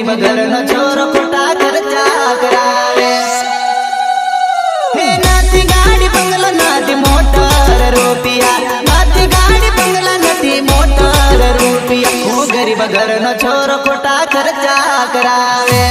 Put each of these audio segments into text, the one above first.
गरीब घर न छोरो खोटा खर्चा करावे। नाती गाड़ी बंगला नाती मोटर रुपया, नाती गाड़ी बंगला नाती मोटर रुपया। गरीब घर न छोरो खोटा खर्चा करावे।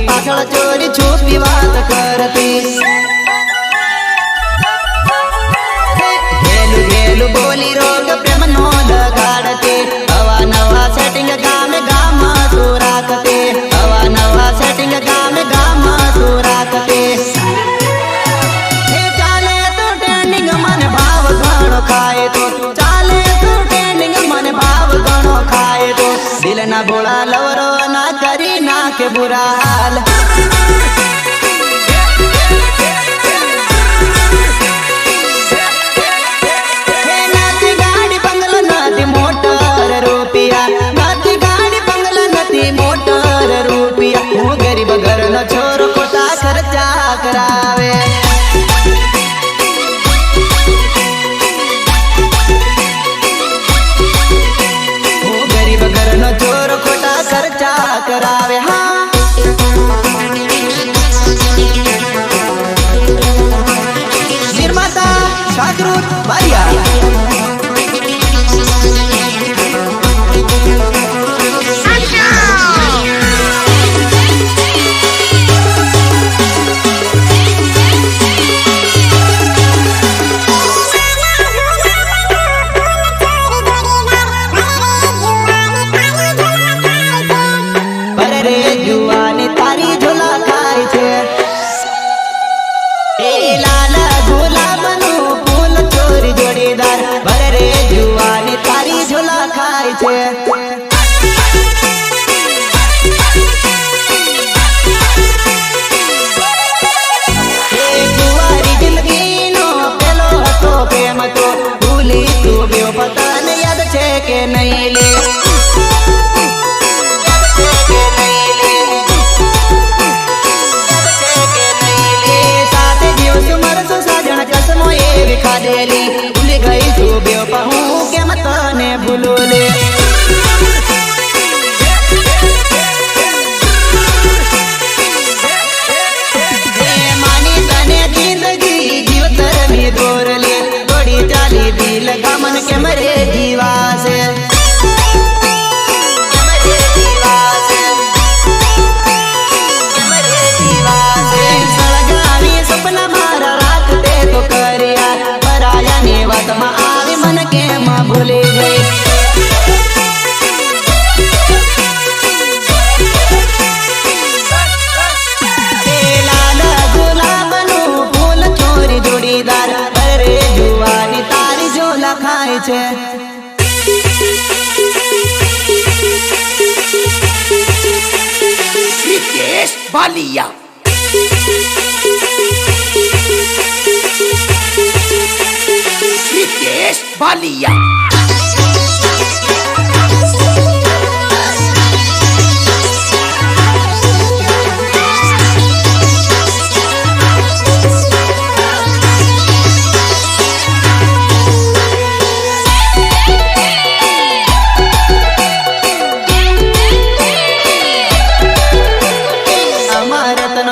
पाछळ चोरी छुपी बात करती, गेलू गेलू बोली रोग प्रेम नो लगाड़ती। हवा नवा सेटिंग गाम गाम तू राखते, हवा नवा सेटिंग गाम गाम तू राखते। चाले तो ट्रेंडिंग मन भाव घणो खाए तो, चाले तो ट्रेंडिंग मन भाव घणो खाए तो। दिल ना भोला लवरो ना करी ना के बुरा हाल। नाती गाड़ी बंगला नाती मोटर रुपया, नाती गाड़ी बंगला नाती मोटर रुपया। गरीब घर न छोरो खोटा खर्चा करावे। गरीब घर न छोरो खोटा खर्चा करावे। हाँ निर्माता शाहरुख बारिया। के नहीं ले साथ दिवस मरस साजन कसमो ये विखा देली। भूल गई तू बेवफा के मत ने भूलो ले। मानी तने जिंदगी जीवतर में दौर ले, थोड़ी चाली दिल का मन के मरे जीवा से। सड़गावी सपना मारा राखते तो करिया, पराया ने बात में आवे मन के माँ भूले गई। लाल गुलाब नु फूल छोरी जोड़ीदार, अरे जुवानी तारी झोला खाए छे। रितेश बालिया। रितेश बालिया।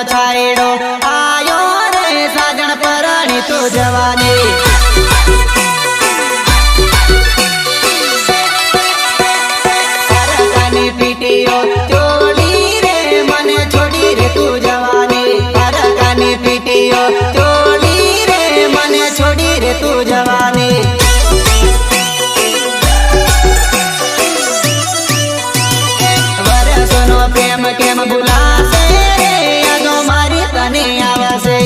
छायड़ो आयो रे साजन परानी तो जवानी। अरकानी पीटियो चोली रे मने छोड़ी रे तू जवानी। अरकानी पीटियो चोली रे मने छोड़ी रे तू जवानी। वरसनो प्रेम केम भुलासे, यादों मारी तने आवासे।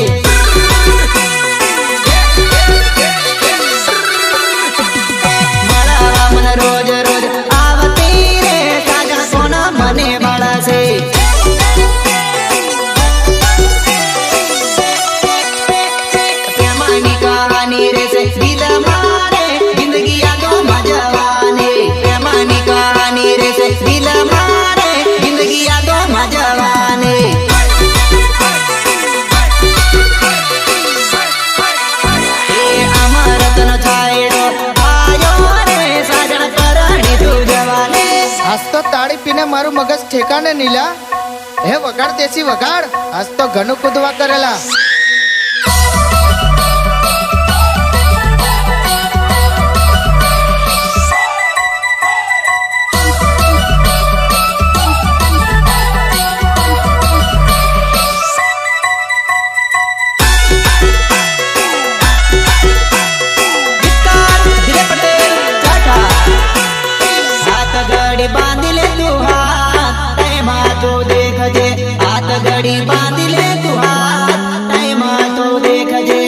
मळावा मन रोज रोज आवती रे, साजन सोना मने बाळा से। મારું મગજ ઠેકાણે નીલા. હે વગાડ તેસી વગાડ, આજ તો ઘણું કૂદવા કરેલા. बांध ले तू हाथ तैमा तो देख जे, हाथ घड़ी बांध ले तू हाथ तैमा तो देख जे,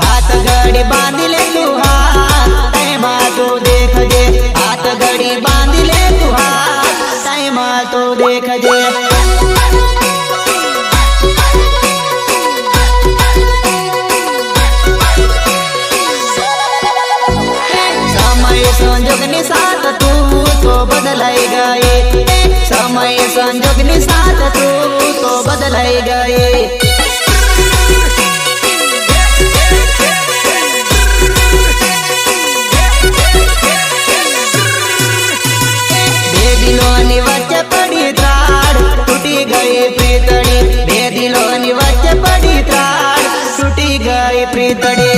हाथ घड़ी बांध ले तू हाथ तैमा तो देख जे, हाथ घड़ी बांध ले तू हाथ तैमा तो देख जे. संजोगनी साथ तू तो बदलाई गए, समय संजोगनी साथ तू तो बदलाई गए. बे दिलोनी वच्चे पड़ी त्राड़ टूटी गई प्रीतड़ी, बे दिलोनी वच्चे पड़ी त्राड़ टूटी गई प्रीतड़ी.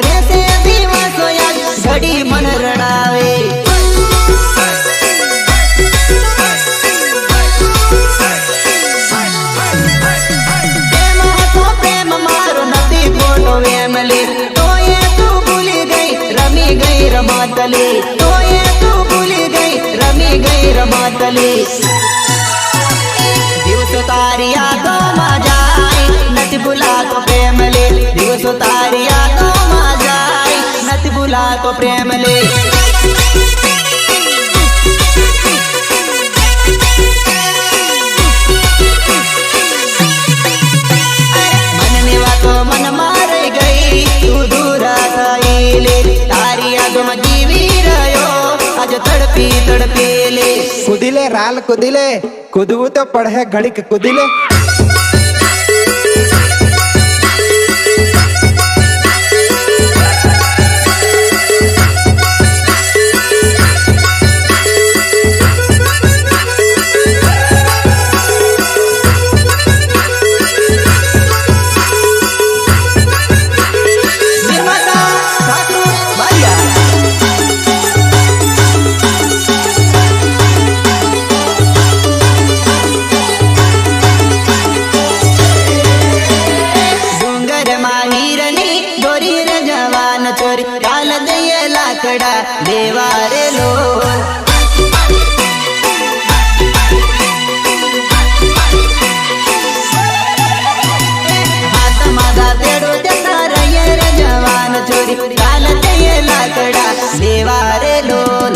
रेसे दिवसो याद घड़ी मन रडावे, प्रेम तो प्रेम मारो नती खोटो वेमली, तो ये तू भूली गई रमी गई रमातली, तो ये तू भूली गई रमी गई रमातली. दिवस तारी यादों में जाए नत भुला तो प्रेम ले, दिवस तारी यादों में जाए नत भुला तो प्रेम ले. मन नेवा तो मन मार गई तू दूर थाई ले, तारी यादों में जीवी रहो आज तड़पी तड़पी ले. કુદીલે રાલ કુદીલે, કૂદવું તો પડે ઘડીક કુદીલે. चोरी काल दे लाकड़ा देवारे लोल, हाथ मादा तेड़ो जता रहे रे जवान चोरी काल दे लाकड़ा देवारे लोल.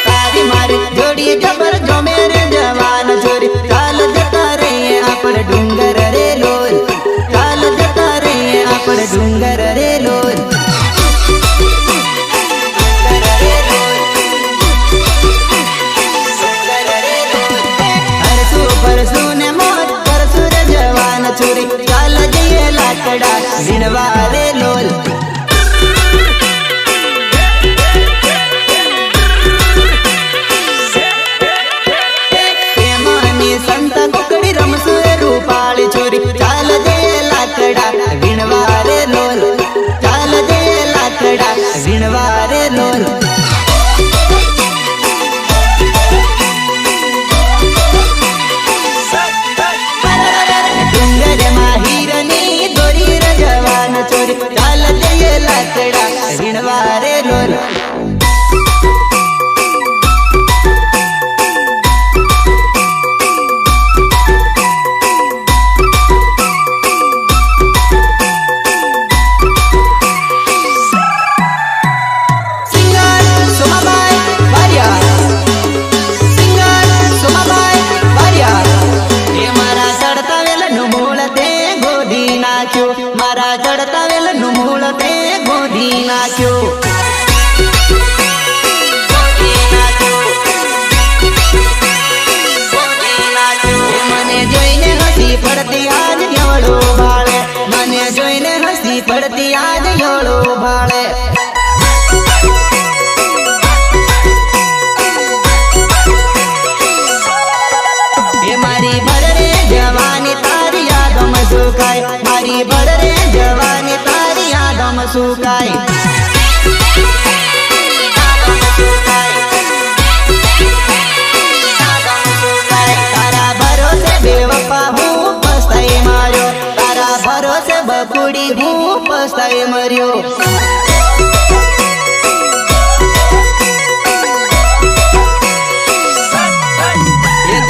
तारी मारी जोड़ी जबर जो मेरे जवान चोरी काल जता रहे आपण डूंगर रे लोल, काल जता रहे आपण डूंगर रे लोल. हरसू परसू ने मोर परसू रे जवान चोरी काल जये लाकड़ा विनवारे लोल. संत कुकड़ी रमसू रूपाली चोरी चाल दे लाकड़ा विणवारे लोल, चाल दे लाकड़ा विणवारे लोल. डूंगर माहिरनी दोरी रे जवान चोरी चाल दे लाकड़ा विणवारे लोल. मारा चढ़ता वेल नु मूल નાખ્યો મને જોઈને હસી પડતી આજ યોળો ભાળે મને જોઈને હસી પડતી આજ યોળો ભાળે એ મારી ભરરે જવાની તારી યાદમાં સુકાય મારી ભરરે જવાની તારી યાદમાં સુકાય તારા ભરોસે બેવફા હું પસ્તાઈ માર્યો તારા ભરોસે બકુડી હું પસ્તાઈ મર્યો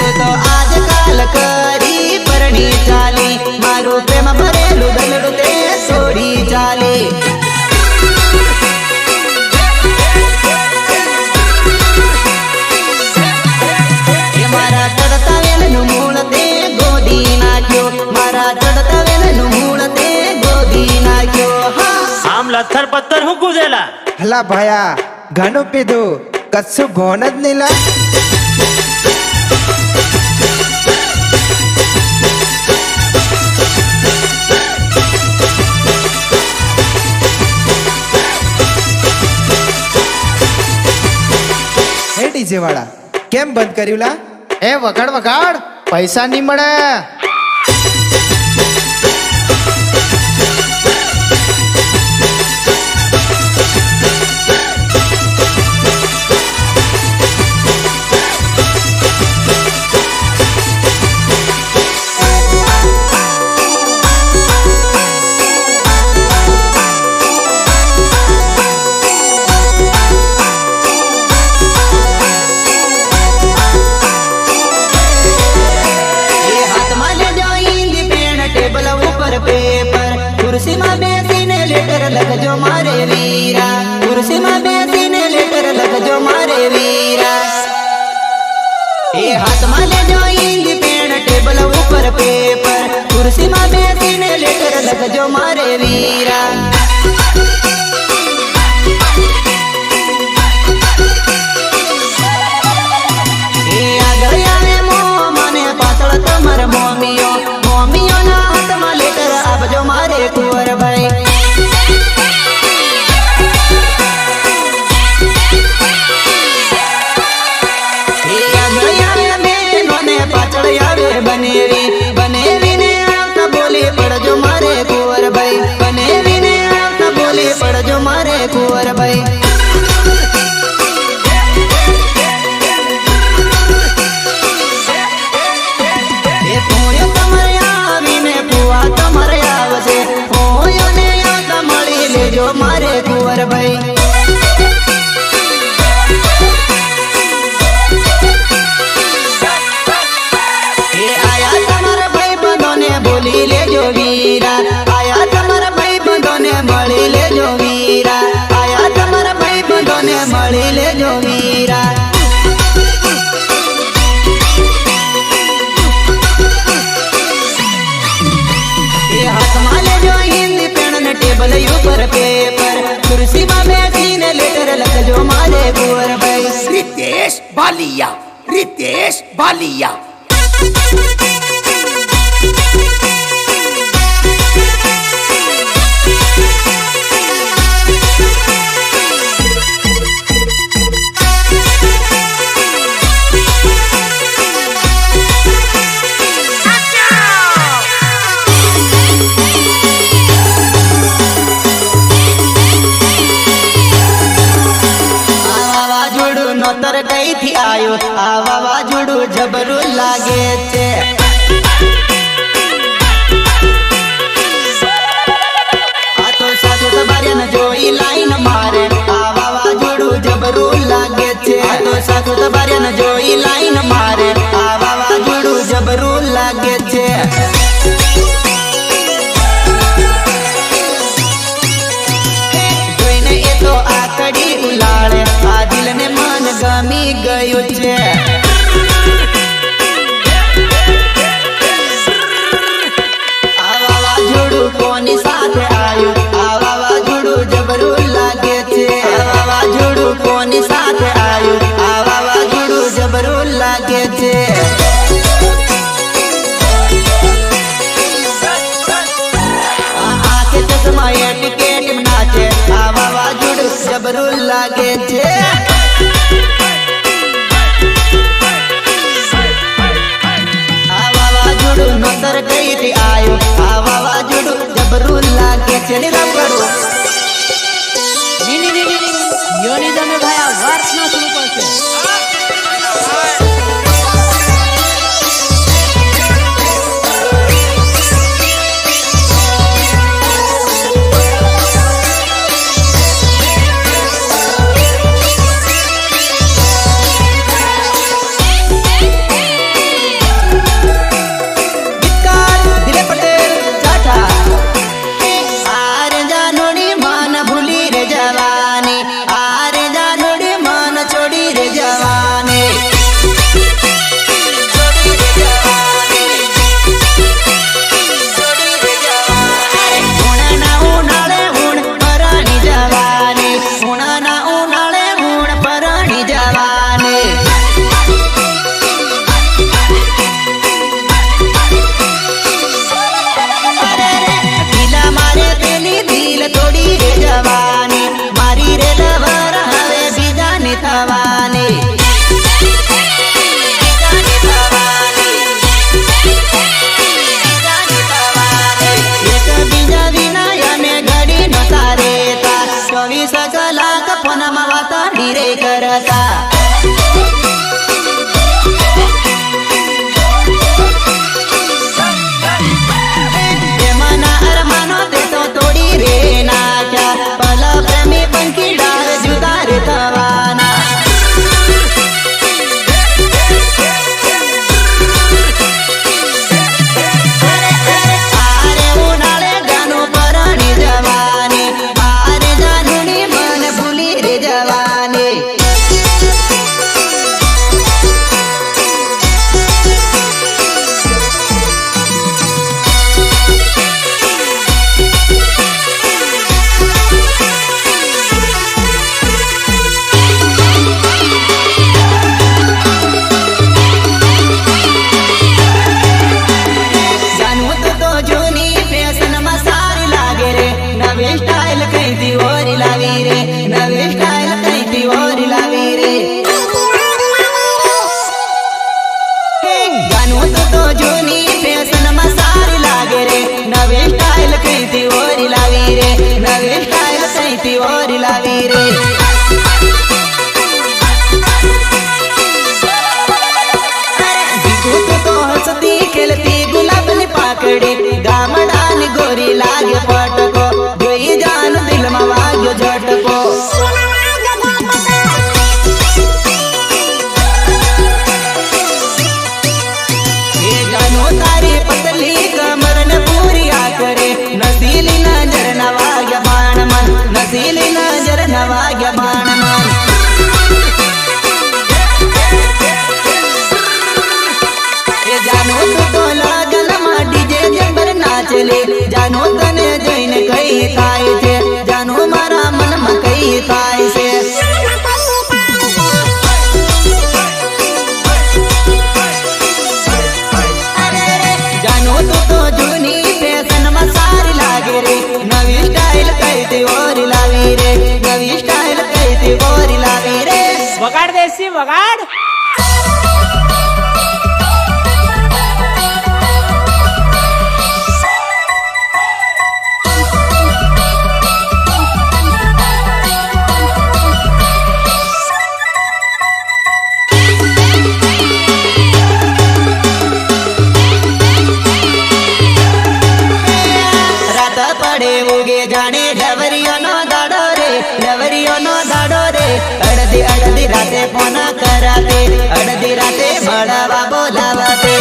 એ તો આજકાલ કરી પરણી ચાલી મારું પ્રેમ ભરેલું દલડું તે છોડી ચાલી એ મારા ચડતા વેલનું મૂળ તે ગોદી નાખ્યો મારા ચડતા વેલનું મૂળ તે ગોદી નાખ્યો હા આમ લથર પથ્થર હું કૂદેલા હલા ભાયા ઘણું પીધું કશું ભોન જ નહીં લા હે ડીજે વાળા કેમ બંધ કર્યું લા એ વગાડ વગાડ પૈસા નહીં મળે ખુરશીમાં બેસીને લેટર લખજો મારે વીરા ખુરશીમાં બેસીને લેટર લખજો મારે વીરા એ હાથમાં લેજો ઈંદ પેન ટેબલ ઉપર પેપર ખુરશીમાં બેસીને લેટર લખજો મારે વીરા એ આગળ આવે મો મને પાછળ તમાર મોમીઓ મોમીઓના હાથમાં લેટર આપજો મારે કુંવરભાઈ એ આગળ આવે બેનોને પાછળ આવે બનેવી બનેવીને આવતા બોલી પડજો મારે કુંવરભાઈ બનેવીને આવતા બોલી પડજો મારે કુંવરભાઈ મારે કુંવરભાઈ એ આયા તમારા ભાઈ બંધોને બોલી લેજો વીરા આયા તમારા ભાઈ બંધોને મળી લેજો વીરા આયા તમારા ભાઈ બંધોને મળી લેજો વીરા એ હાથમાં લેજો હિન્દી પેન ને ટેબલ ઉપર પેપર ખુરશીમાં બેસીને લેટર લખજો મારે કુંવરભાઈ रितेश बालिया रितेश बालिया નોતર કઈથી આયો આ વાવાઝોડું જબરું લાગે છે આ તો સાસુ તમારે જોઈ લાઈન મારે આ વાવાઝોડું જબરું લાગે છે આ તો સાસુ તમારે જોઈ લાઈન મારે આ વાવાઝોડું જબરું લાગે છે જોઈને એ તો આકડી ઉલાળે આ દિલને મન ગમી ગયું છે જબરું લાગે છે આ વાવાઝોડું નોતર કઈથી આયો આ વાવાઝોડું જબરું લાગે છે ને રામ કરો યોની તમે ભાઈ આ વાત ના શરૂ કરશે ગામડાની ગોરી લાગે પટકો જોઈ જાન દિલમાં વાગ્યો ઝટકો એ જાનો તારી પતલી કમર ને પૂરી આ કરે નસીલી નજર ના વાગ્યા બાણ મન નસીલી નજર ના વાગ્યા બાણ મન એ જાનો તો લગન માં ડીજે જબર નાચલે જાનો તને જોઈને કઈ થાય છે જાનો મારા મનમાં કઈ થાય છે જાનો તો જૂની ફેશન માં સારી લાગે રે નવી સ્ટાઈલ કઈથી ઓરી લાવી રે નવી સ્ટાઈલ કઈથી ઓરી લાવી રે વગાડ દેસી વગાડ જાણે ડવરિયોનો દાડો રે ડવરિયોનો દાડો રે અડધી અડધી રાતે ફોન કરાતે અડધી રાતે મળવા બોલાવતે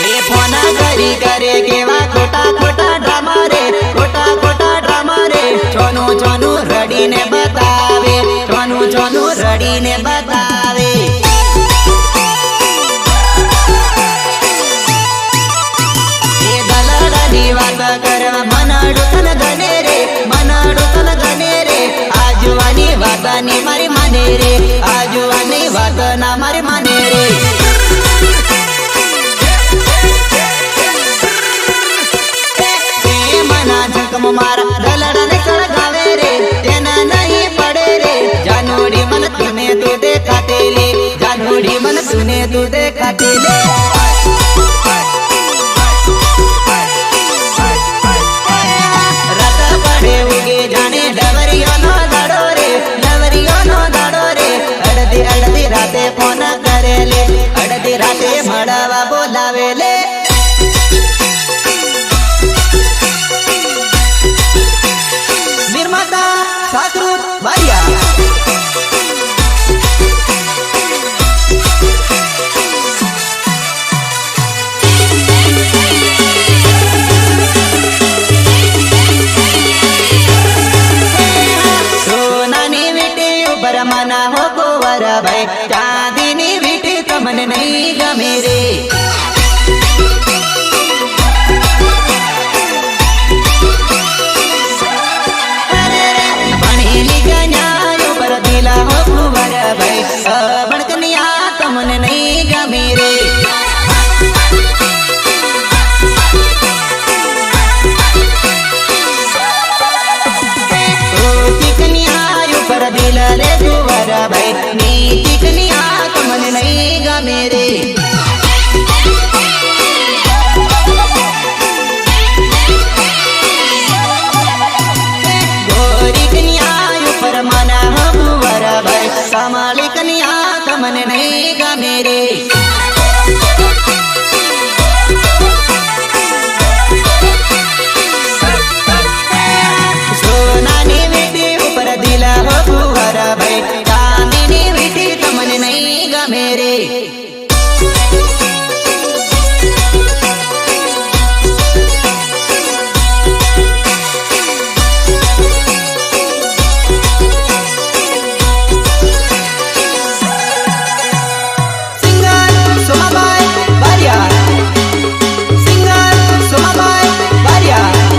એ ફોન કરી કરે કેવા ખોટા ખોટા ડ્રામા રે ખોટા ખોટા ડ્રામા રે છોનું છોનું રડીને બતાવે છોનું છોનું રડીને બતાવે વાત કરવા મનાડું તન ગને રે મનાડું તન ગને રે આજુવાની વાતની મારી માને રે આજુવાની વાત ના મારી માને રે હુકમ મારા દલડાને સળગાવે રે તેના નહીં પડે રે જાનોડી મન તુને તું દેખાતે લે જાનોડી મન તુને તું દેખાતે લે રાત પડે ઉગે જાણે ડવરિયોનો દાડો રે ડવરિયોનો દાડો રે અડધી અડધી રાતે ફોન કરે લે અડધી રાતે મળવા બોલાવે લે નિર્માતા સાકૃત બારિયા સોનાની વીટી ઉપર મના હો કુંવર ભાઈ ચાંદીની વીટી તમને નહીં ગમે રે ભણેલી કન્યા ઉપર દિલા હો કુંવર ભાઈ અભણ કન્યા તમને નહીં ગમે રે ઉપર દિલ રે કુંવર ભાઈ નીતિ કન્યા તમને નહીં ગમે રે ગોરી કન્યા ઉપર મના હો કુંવર ભાઈ કમાલી કન્યા તમને નહીં ગમે રે સોનાની વીટી ઉપર દિલ હો કુંવર ભાઈ ચાંદીની વીટી તમને નહીં ગમે રે સિંગર સોમાબાઈ બારિયા સિંગર સોમાબાઈ બારિયા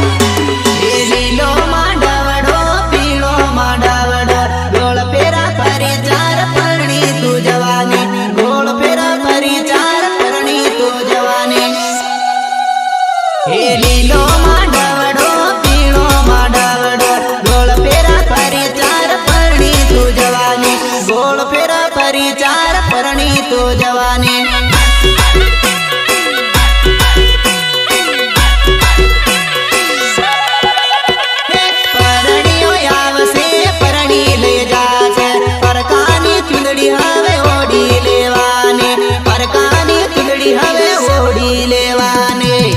એ લીલો માંડવડો પીળો માંડવડો ગોળ પેરા ફરી ચાર પરણી તું જવાની ગોળ પેરા ફરી ચાર પરણી તું જવાની એ લીલો માંડવડો પીળો માંડવડો ગોળ પેરા ફરી ચાર પરણી તું જવાની ગોળ પેરા ફરી ચાર પરણી તું જવાની પરણીઓ આવશે પરણી લઈ જાશે પરકાની ચૂંદડી હવે ઓઢી લેવાની પરકાની ચૂંદડી હવે ઓઢી લેવાની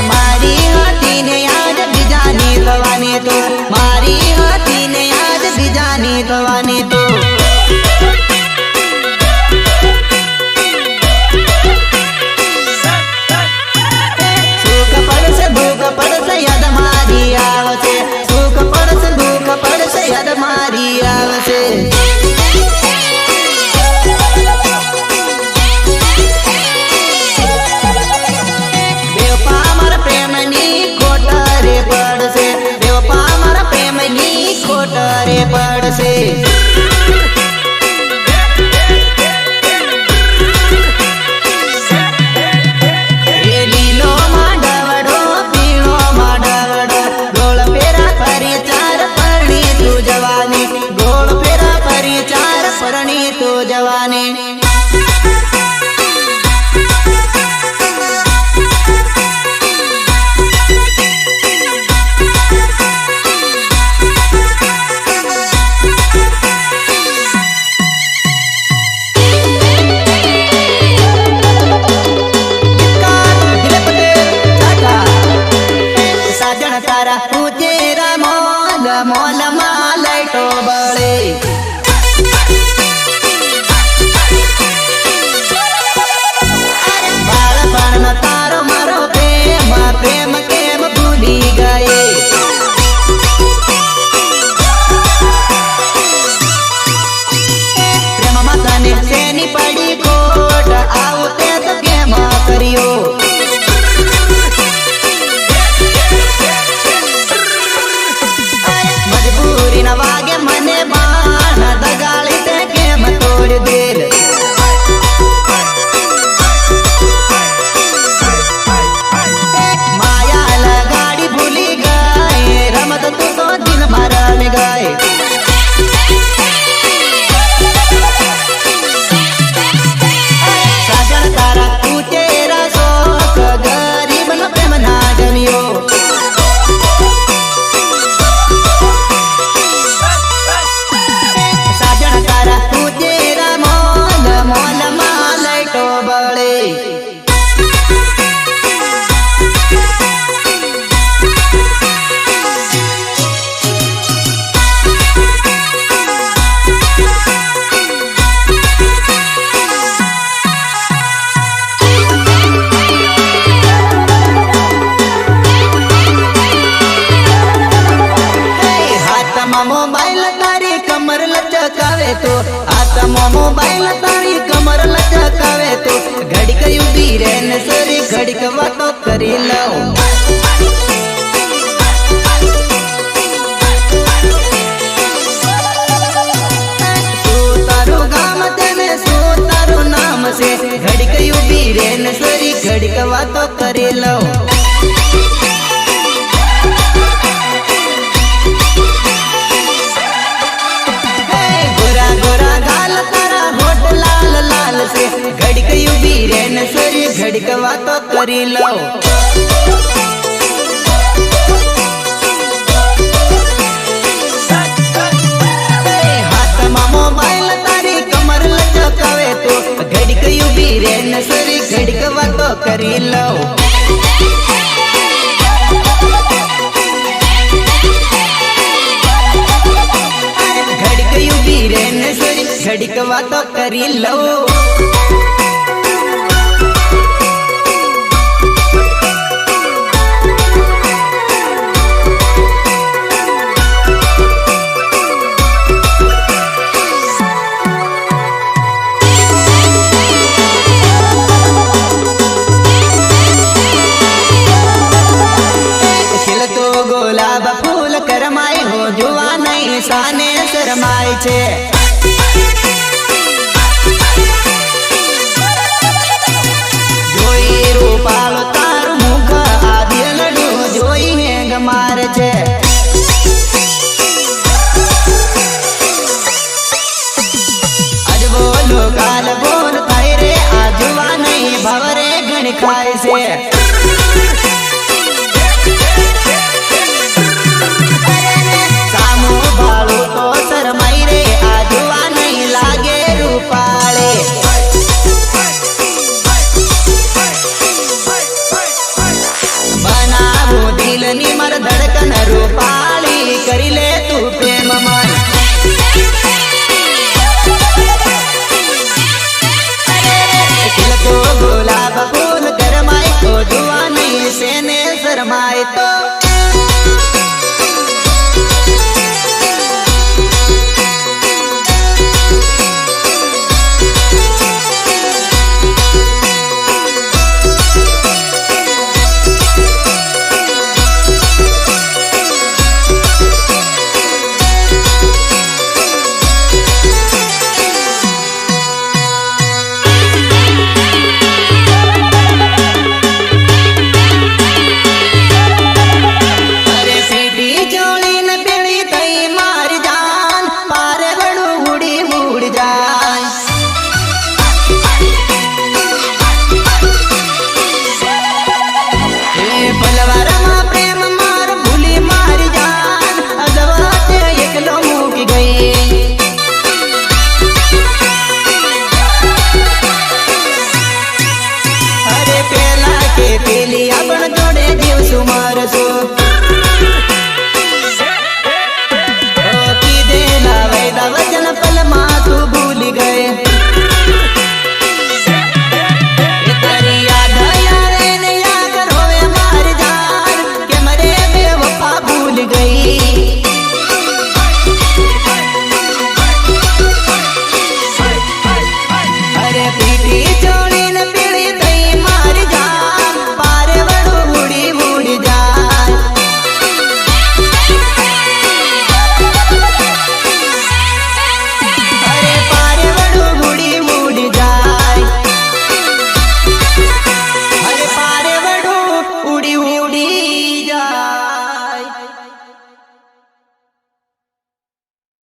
મારી હતી ને યાદ બીજાની થવાની તો મારી હતી ને યાદ બીજાની થવાની તો સુખ પડશે દુઃખ પડશે યાદ મારી આવશે સુખ પડશે દુઃખ પડશે યાદ મારી આવશે બેવફા મારા પ્રેમની ખોટ રે પડશે બેવફા મારા પ્રેમની ખોટ રે પડશે એ લીલો માંડવડો પીળો માંડવડો ગોળ પેરા ફરી ચાર પરણી તું જવાની ગોળ પેરા ફરી ચાર પરણી તું જવાની સાજણ તારા ઉચેરા મોલ મોલ માં લાઈટો બળે બાઈલ તારી કમર લચકાવે તો ઘડીક ઊભી રે ને સરી ઘડીક વાતો કરી લઉં ઘડીક ઊભી રે ને સરી ઘડીક વાતો કરી લઉં ગોરા ગોરા ગાલ તારા હોઠ લાલ લાલ છે ઘડીક ઊભી રે ને સરી ઘડીક વાતો કરી લઉં હાથમાં મોબાઈલ તારી કમર લચકાવે તો ઘડીક ઊભી રે ને સરી ઘડીક વાતો કરી લઉં ઘડીક ઊભી રે ને સરી ઘડીક વાતો કરી લઉં ગુલાબ ફૂલ કરમાય હો જુવા નહીં સાને શરમાય છે